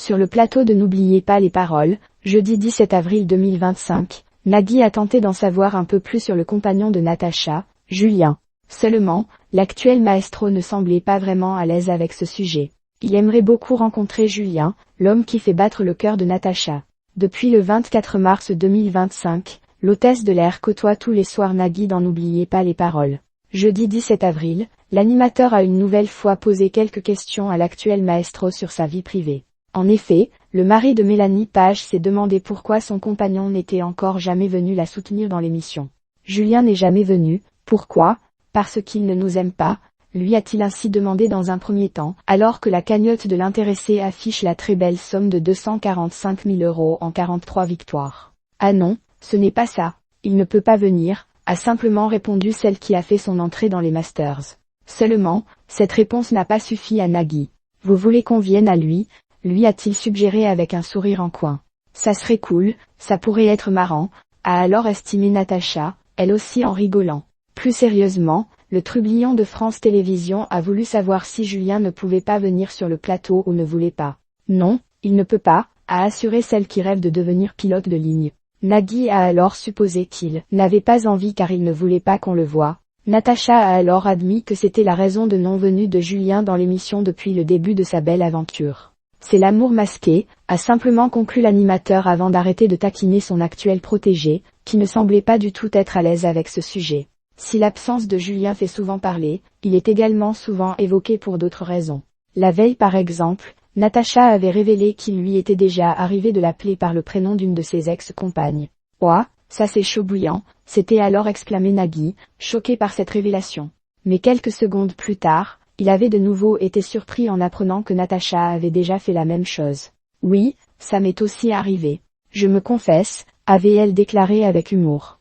Sur le plateau de N'oubliez pas les paroles, jeudi 17 avril 2025, Nagui a tenté d'en savoir un peu plus sur le compagnon de Natacha, Julien. Seulement, l'actuel maestro ne semblait pas vraiment à l'aise avec ce sujet. Il aimerait beaucoup rencontrer Julien, l'homme qui fait battre le cœur de Natacha. Depuis le 24 mars 2025, l'hôtesse de l'air côtoie tous les soirs Nagui dans N'oubliez pas les paroles. Jeudi 17 avril, l'animateur a une nouvelle fois posé quelques questions à l'actuel maestro sur sa vie privée. En effet, le mari de Mélanie Page s'est demandé pourquoi son compagnon n'était encore jamais venu la soutenir dans l'émission. Julien n'est jamais venu, pourquoi? Parce qu'il ne nous aime pas, lui a-t-il ainsi demandé dans un premier temps, alors que la cagnotte de l'intéressé affiche la très belle somme de 245 000 € en 43 victoires. Ah non, ce n'est pas ça, il ne peut pas venir, a simplement répondu celle qui a fait son entrée dans les Masters. Seulement, cette réponse n'a pas suffi à Nagui. Vous voulez qu'on vienne à lui a-t-il suggéré avec un sourire en coin. Ça serait cool, ça pourrait être marrant, a alors estimé Natacha, elle aussi en rigolant. Plus sérieusement, le trublion de France Télévisions a voulu savoir si Julien ne pouvait pas venir sur le plateau ou ne voulait pas. Non, il ne peut pas, a assuré celle qui rêve de devenir pilote de ligne. Nagui a alors supposé qu'il n'avait pas envie car il ne voulait pas qu'on le voie. Natacha a alors admis que c'était la raison de non-venue de Julien dans l'émission depuis le début de sa belle aventure. C'est l'amour masqué, a simplement conclu l'animateur avant d'arrêter de taquiner son actuel protégé, qui ne semblait pas du tout être à l'aise avec ce sujet. Si l'absence de Julien fait souvent parler, il est également souvent évoqué pour d'autres raisons. La veille par exemple, Natacha avait révélé qu'il lui était déjà arrivé de l'appeler par le prénom d'une de ses ex-compagnes. « Ouah, ça c'est chaud bouillant », s'était alors exclamé Nagui, choqué par cette révélation. Mais quelques secondes plus tard, il avait de nouveau été surpris en apprenant que Natacha avait déjà fait la même chose. « Oui, ça m'est aussi arrivé. Je me confesse », avait-elle déclaré avec humour.